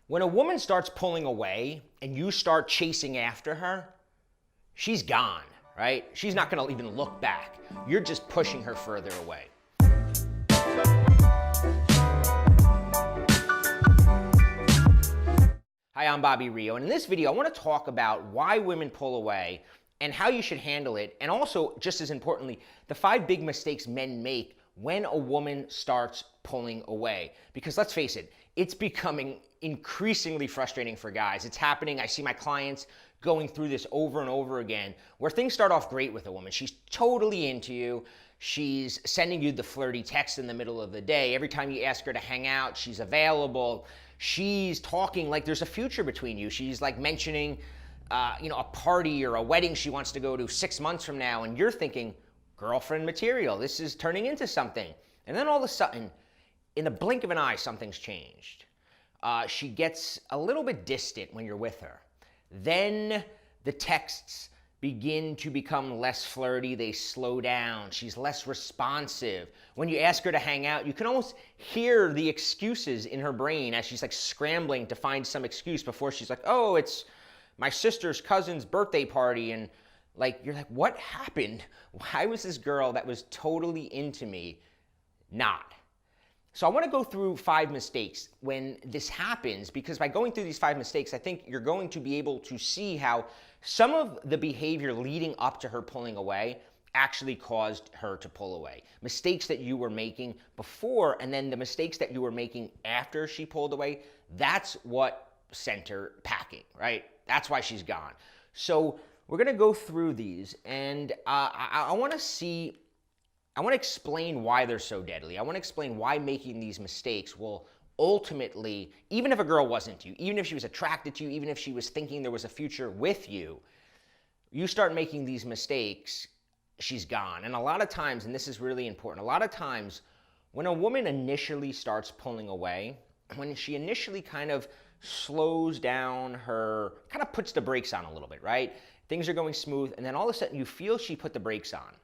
When a woman starts pulling away and you start chasing after her, she's gone, right? She's not gonna even look back. You're just pushing her further away. Hi, I'm Bobby Rio, and in this video I want to talk about why women pull away and how you should handle it, and also, just as importantly, the 5 big mistakes men make when a woman starts pulling away. Because let's face it, it's becoming increasingly frustrating for guys. It's happening. I see my clients going through this over and over again, where things start off great with a woman. She's totally into you. She's sending you the flirty text in the middle of the day. Every time you ask her to hang out, she's available. She's talking like there's a future between you. She's like mentioning, a party or a wedding she wants to go to 6 months from now, and you're thinking, girlfriend material, this is turning into something. And then all of a sudden, in the blink of an eye, something's changed. She gets a little bit distant when you're with her. Then the texts begin to become less flirty. They slow down. She's less responsive. When you ask her to hang out, you can almost hear the excuses in her brain as she's like scrambling to find some excuse before she's like, oh, it's my sister's cousin's birthday party. And you're like, what happened? Why was this girl that was totally into me not? So I want to go through 5 mistakes when this happens, because by going through these 5 mistakes, I think you're going to be able to see how some of the behavior leading up to her pulling away actually caused her to pull away. Mistakes that you were making before, and then the mistakes that you were making after she pulled away, that's what sent her packing, right? That's why she's gone. So we're going to go through these, and I want to explain why they're so deadly. I want to explain why making these mistakes will ultimately, even if a girl wasn't to you, even if she was attracted to you, even if she was thinking there was a future with you, you start making these mistakes, she's gone. And a lot of times, and this is really important, a lot of times when a woman initially starts pulling away, when she initially kind of slows down her, kind of puts the brakes on a little bit, right? Things are going smooth, and then all of a sudden you feel she put the brakes on.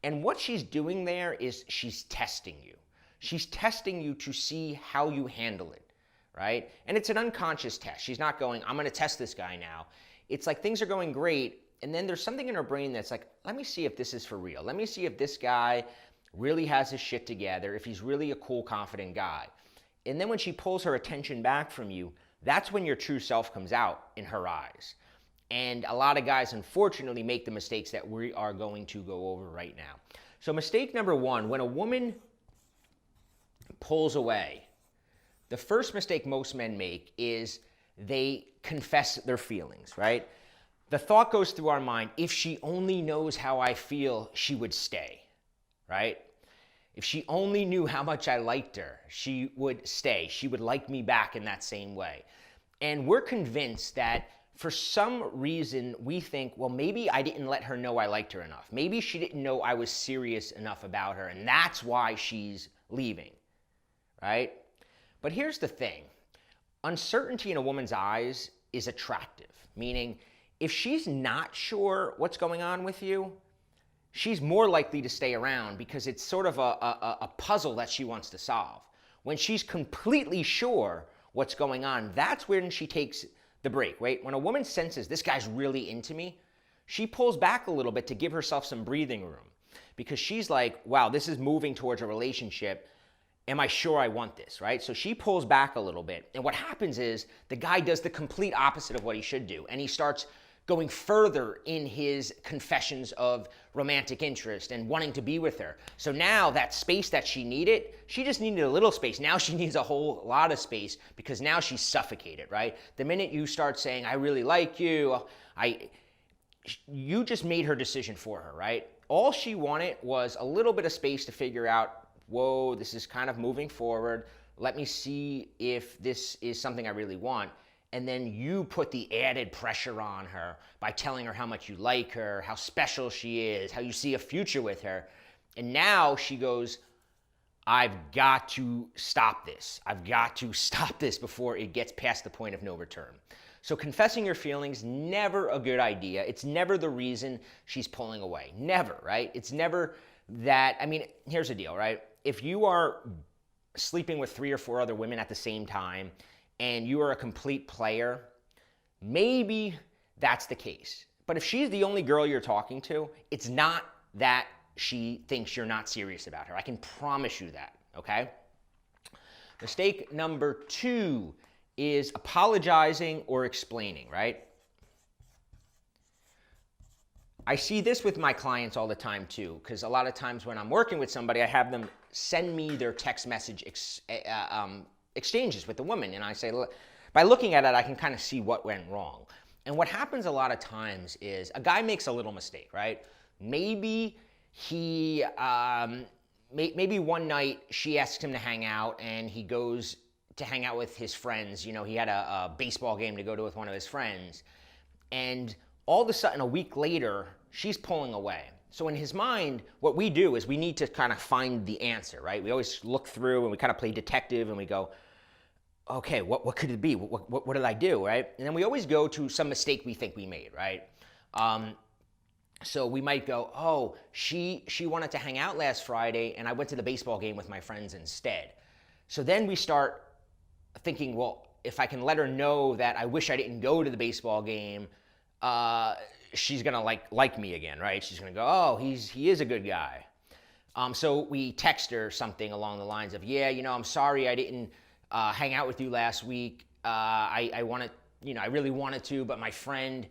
And what she's doing there is she's testing you. She's testing you to see how you handle it, right? And it's an unconscious test. She's not going, I'm going to test this guy now. It's like things are going great, and then there's something in her brain that's like, let me see if this is for real. Let me see if this guy really has his shit together, if he's really a cool, confident guy. And then when she pulls her attention back from you, that's when your true self comes out in her eyes. And a lot of guys, unfortunately, make the mistakes that we are going to go over right now. So mistake number 1, when a woman pulls away, the first mistake most men make is they confess their feelings, right? The thought goes through our mind, if she only knows how I feel, she would stay, right? If she only knew how much I liked her, she would stay. She would like me back in that same way. And we're convinced that for some reason, we think, well, maybe I didn't let her know I liked her enough. Maybe she didn't know I was serious enough about her, and that's why she's leaving, right? But here's the thing. Uncertainty in a woman's eyes is attractive, meaning if she's not sure what's going on with you, she's more likely to stay around because it's sort of a puzzle that she wants to solve. When she's completely sure what's going on, that's when she takes the break, right? When a woman senses this guy's really into me, she pulls back a little bit to give herself some breathing room, because she's like, wow, this is moving towards a relationship. Am I sure I want this, right? So she pulls back a little bit. And what happens is the guy does the complete opposite of what he should do. And he starts going further in his confessions of romantic interest and wanting to be with her. So now that space that she needed, she just needed a little space. Now she needs a whole lot of space because now she's suffocated, right? The minute you start saying, I really like you, you just made her decision for her, right? All she wanted was a little bit of space to figure out, whoa, this is kind of moving forward. Let me see if this is something I really want. And then you put the added pressure on her by telling her how much you like her, how special she is, how you see a future with her. And now she goes, I've got to stop this. I've got to stop this before it gets past the point of no return. So confessing your feelings, never a good idea. It's never the reason she's pulling away. Never, right? It's never that. I mean, here's the deal, right? If you are sleeping with 3 or 4 other women at the same time, and you are a complete player, maybe that's the case. But if she's the only girl you're talking to, it's not that she thinks you're not serious about her. I can promise you that, okay? Mistake number 2 is apologizing or explaining, right? I see this with my clients all the time too, because a lot of times when I'm working with somebody, I have them send me their text message exchanges with the woman, and I say, look, by looking at it, I can kind of see what went wrong. And what happens a lot of times is a guy makes a little mistake, right? Maybe he, maybe one night she asks him to hang out, and he goes to hang out with his friends. You know, he had a baseball game to go to with one of his friends, and all of a sudden, a week later, she's pulling away. So in his mind, what we do is we need to kind of find the answer, right? We always look through and we kind of play detective and we go, okay, what could it be? What did I do, right? And then we always go to some mistake we think we made, right? So we might go, oh, she wanted to hang out last Friday and I went to the baseball game with my friends instead. So then we start thinking, well, if I can let her know that I wish I didn't go to the baseball game, she's gonna like me again, right? She's gonna go, oh, he is a good guy. So we text her something along the lines of, yeah, you know, I'm sorry I didn't hang out with you last week. I wanted, you know, I really wanted to, but my friend,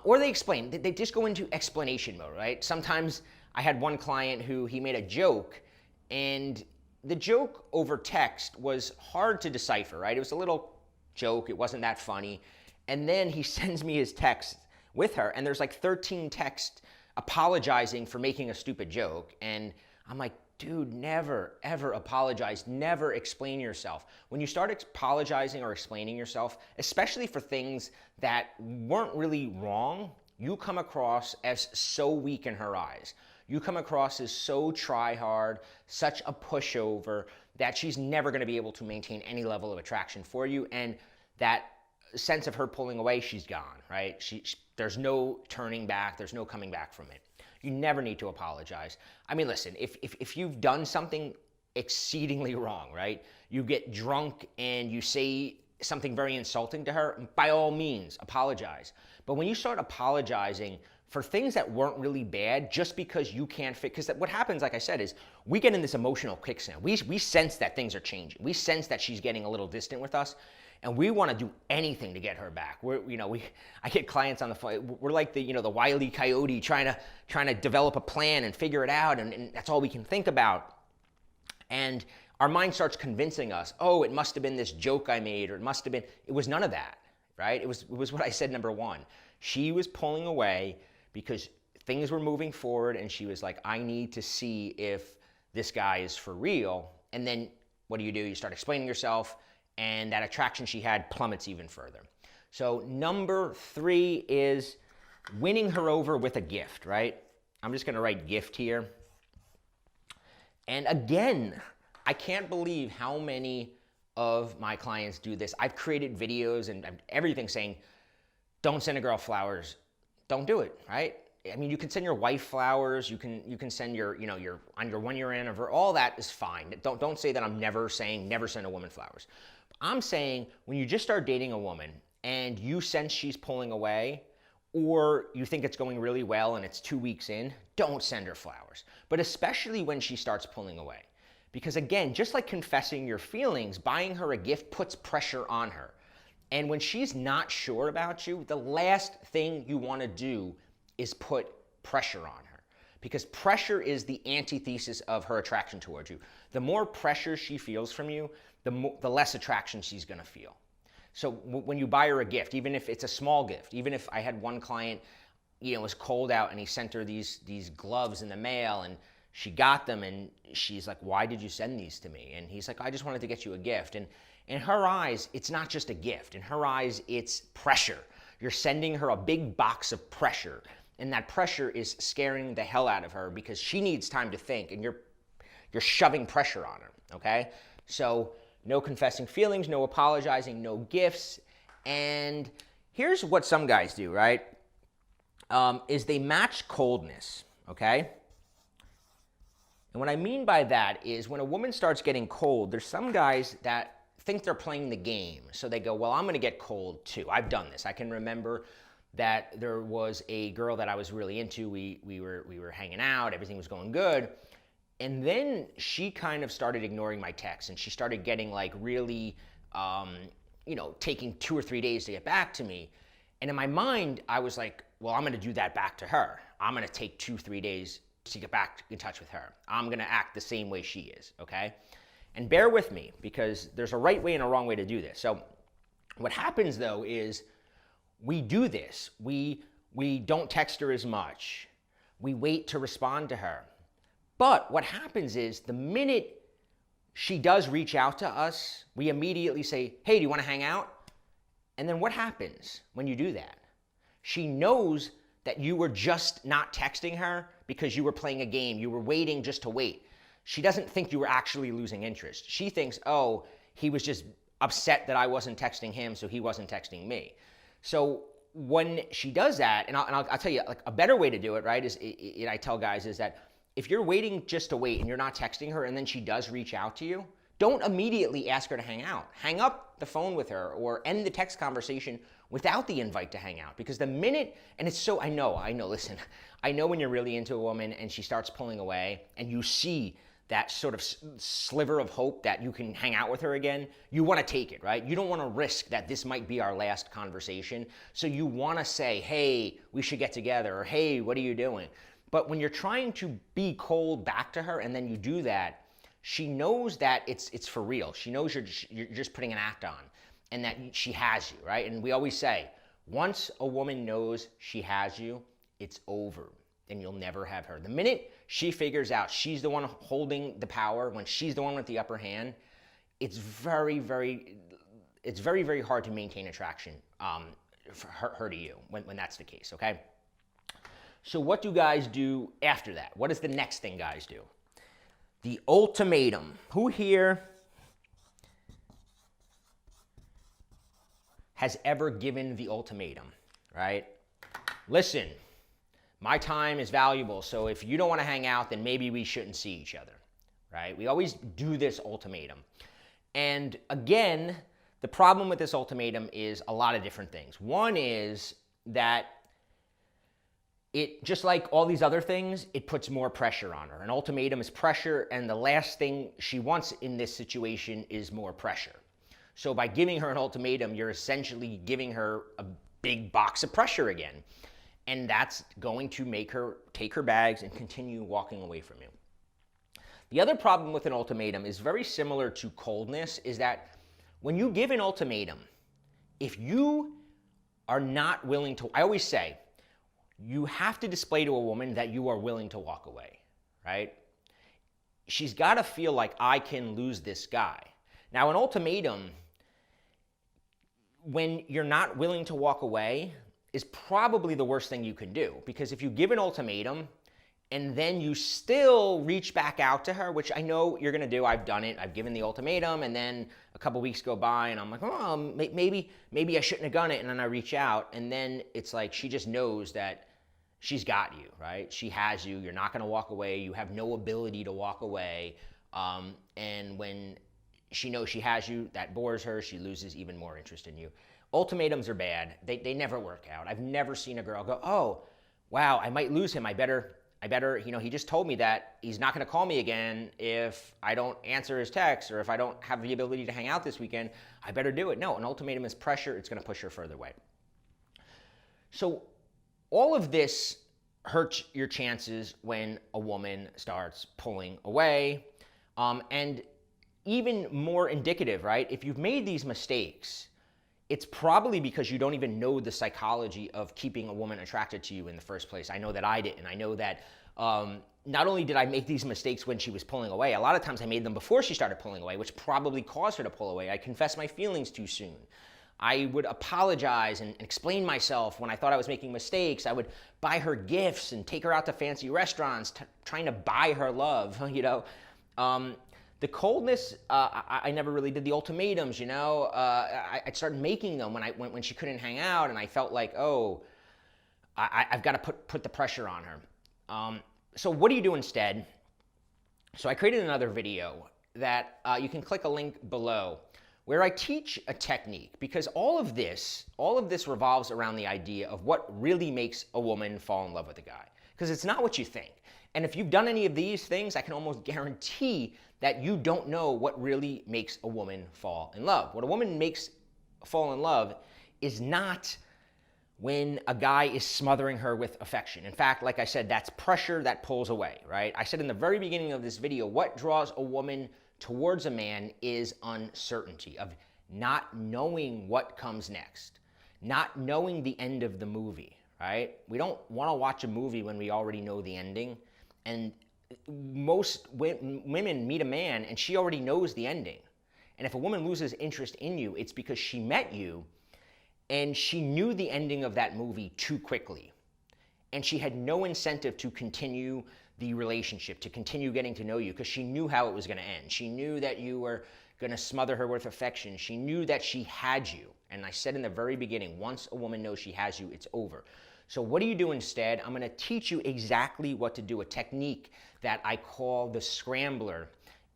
or they explain, they just go into explanation mode, right? Sometimes I had one client who he made a joke, and the joke over text was hard to decipher, right? It was a little joke, it wasn't that funny. And then he sends me his text with her, and there's like 13 texts apologizing for making a stupid joke. And I'm like, dude, never, ever apologize. Never explain yourself. When you start apologizing or explaining yourself, especially for things that weren't really wrong, you come across as so weak in her eyes. You come across as so try-hard, such a pushover, that she's never going to be able to maintain any level of attraction for you. And that sense of her pulling away, she's gone, right? There's no turning back. There's no coming back from it. You never need to apologize. I mean, listen, if you've done something exceedingly wrong, right? You get drunk and you say something very insulting to her, by all means, apologize. But when you start apologizing for things that weren't really bad just because you can't fit, because what happens, like I said, is we get in this emotional quicksand. We sense that things are changing. We sense that she's getting a little distant with us. And we want to do anything to get her back. I get clients on the phone. We're like the Wile E. Coyote trying to develop a plan and figure it out, and that's all we can think about. And our mind starts convincing us, oh, it must have been this joke I made, or it was none of that, right? It was what I said, number one. She was pulling away because things were moving forward, and she was like, I need to see if this guy is for real. And then what do? You start explaining yourself, and that attraction she had plummets even further. So number 3 is winning her over with a gift, right? I'm just gonna write gift here. And again, I can't believe how many of my clients do this. I've created videos and everything saying, don't send a girl flowers. Don't do it, right? I mean, you can send your wife flowers. You can send your on your 1-year anniversary. All that is fine. Don't say that I'm never saying never send a woman flowers. I'm saying when you just start dating a woman and you sense she's pulling away, or you think it's going really well and it's 2 weeks in, don't send her flowers. But especially when she starts pulling away. Because again, just like confessing your feelings, buying her a gift puts pressure on her. And when she's not sure about you, the last thing you want to do is put pressure on her. Because pressure is the antithesis of her attraction towards you. The more pressure she feels from you, the less attraction she's going to feel. So when you buy her a gift, even if it's a small gift, even if I had one client, it was cold out and he sent her these gloves in the mail, and she got them, and she's like, why did you send these to me? And he's like, I just wanted to get you a gift. And in her eyes, it's not just a gift. In her eyes, it's pressure. You're sending her a big box of pressure, and that pressure is scaring the hell out of her because she needs time to think, and you're shoving pressure on her, okay? So no confessing feelings, no apologizing, no gifts. And here's what some guys do, right? Is they match coldness, okay? And what I mean by that is when a woman starts getting cold, there's some guys that think they're playing the game. So they go, well, I'm going to get cold too. I've done this. I can remember that there was a girl that I was really into. We were hanging out. Everything was going good. And then she kind of started ignoring my texts, and she started getting like really, taking 2 or 3 days to get back to me. And in my mind, I was like, well, I'm going to do that back to her. I'm going to take 2, 3 days to get back in touch with her. I'm going to act the same way she is, okay? And bear with me, because there's a right way and a wrong way to do this. So what happens, though, is we do this. We don't text her as much. We wait to respond to her. But what happens is the minute she does reach out to us, we immediately say, hey, do you want to hang out? And then what happens when you do that? She knows that you were just not texting her because you were playing a game. You were waiting just to wait. She doesn't think you were actually losing interest. She thinks, oh, he was just upset that I wasn't texting him, so he wasn't texting me. So when she does that, and I'll tell you, like, a better way to do it, right, I tell guys is that if you're waiting just to wait and you're not texting her and then she does reach out to you, don't immediately ask her to hang out. Hang up the phone with her or end the text conversation without the invite to hang out. Because the minute, and it's so, I know, listen, I know when you're really into a woman and she starts pulling away and you see that sort of sliver of hope that you can hang out with her again, you want to take it, right? You don't want to risk that this might be our last conversation. So you want to say, hey, we should get together, or hey, what are you doing? But when you're trying to be cold back to her and then you do that, she knows that it's for real. She knows you're just putting an act on and that she has you, right? And we always say, once a woman knows she has you, it's over. And you'll never have her. The minute she figures out she's the one holding the power, when she's the one with the upper hand, it's very, very hard to maintain attraction for her to you when that's the case, okay? So what do guys do after that? What is the next thing guys do? The ultimatum. Who here has ever given the ultimatum, right? Listen. My time is valuable, so if you don't want to hang out, then maybe we shouldn't see each other, right? We always do this ultimatum. And again, the problem with this ultimatum is a lot of different things. One is that it, just like all these other things, it puts more pressure on her. An ultimatum is pressure, and the last thing she wants in this situation is more pressure. So by giving her an ultimatum, you're essentially giving her a big box of pressure again. And that's going to make her take her bags and continue walking away from you. The other problem with an ultimatum is very similar to coldness, is that when you give an ultimatum, if you are not willing to, I always say, you have to display to a woman that you are willing to walk away, right? She's got to feel like, I can lose this guy. Now, an ultimatum, when you're not willing to walk away, is probably the worst thing you can do. Because if you give an ultimatum and then you still reach back out to her, which I know you're gonna do, I've done it, I've given the ultimatum, and then a couple weeks go by and I'm like, oh, maybe I shouldn't have done it, and then I reach out, and then it's like she just knows that she's got you, right? She has you, you're not gonna walk away, you have no ability to walk away, and when she knows she has you, that bores her, she loses even more interest in you. Ultimatums are bad. They never work out. I've never seen a girl go, oh, wow, I might lose him. I better, he just told me that he's not going to call me again if I don't answer his text, or if I don't have the ability to hang out this weekend. I better do it. No, an ultimatum is pressure. It's going to push her further away. So all of this hurts your chances when a woman starts pulling away. And even more indicative, right? If you've made these mistakes, it's probably because you don't even know the psychology of keeping a woman attracted to you in the first place. I know that I didn't. I know that not only did I make these mistakes when she was pulling away, a lot of times I made them before she started pulling away, which probably caused her to pull away. I confessed my feelings too soon. I would apologize and explain myself when I thought I was making mistakes. I would buy her gifts and take her out to fancy restaurants, trying to buy her love, you know. The coldness, I never really did the ultimatums, you know. I started making them when she couldn't hang out, and I felt like, oh, I've got to put the pressure on her. So what do you do instead? So I created another video that you can click a link below, where I teach a technique, because all of this revolves around the idea of what really makes a woman fall in love with a guy. Because it's not what you think. And if you've done any of these things, I can almost guarantee that you don't know what really makes a woman fall in love. What a woman makes fall in love is not when a guy is smothering her with affection. In fact, like I said, that's pressure that pulls away, right? I said in the very beginning of this video, what draws a woman towards a man is uncertainty, of not knowing what comes next, not knowing the end of the movie, right? We don't want to watch a movie when we already know the ending. And most women meet a man and she already knows the ending. And if a woman loses interest in you, it's because she met you and she knew the ending of that movie too quickly. And she had no incentive to continue the relationship, to continue getting to know you, because she knew how it was going to end. She knew that you were going to smother her with affection. She knew that she had you. And I said in the very beginning, once a woman knows she has you, it's over. So what do you do instead? I'm going to teach you exactly what to do, a technique that I call the scrambler.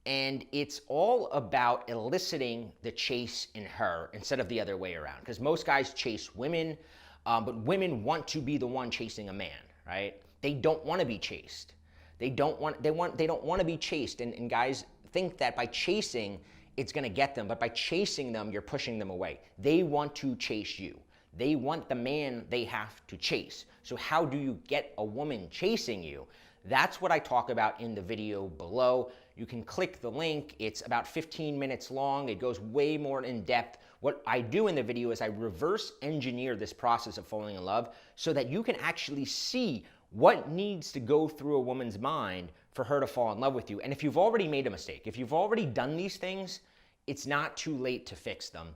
And it's all about eliciting the chase in her instead of the other way around. Because most guys chase women, but women want to be the one chasing a man, right? They don't want to be chased. They don't want to be chased. And guys think that by chasing, it's going to get them. But by chasing them, you're pushing them away. They want to chase you. They want the man they have to chase. So how do you get a woman chasing you? That's what I talk about in the video below. You can click the link. It's about 15 minutes long. It goes way more in depth. What I do in the video is I reverse engineer this process of falling in love so that you can actually see what needs to go through a woman's mind for her to fall in love with you. And if you've already made a mistake, if you've already done these things, it's not too late to fix them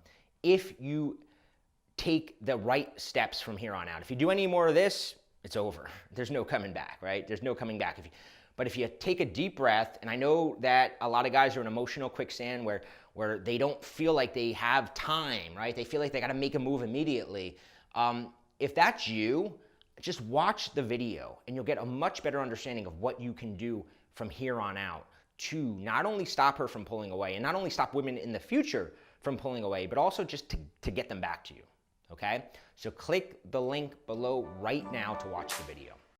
if you take the right steps from here on out. If you do any more of this, it's over. There's no coming back, right? There's no coming back. But if you take a deep breath, and I know that a lot of guys are in emotional quicksand where they don't feel like they have time, right? They feel like they got to make a move immediately. If that's you, just watch the video and you'll get a much better understanding of what you can do from here on out to not only stop her from pulling away and not only stop women in the future from pulling away, but also just to get them back to you, okay? So click the link below right now to watch the video.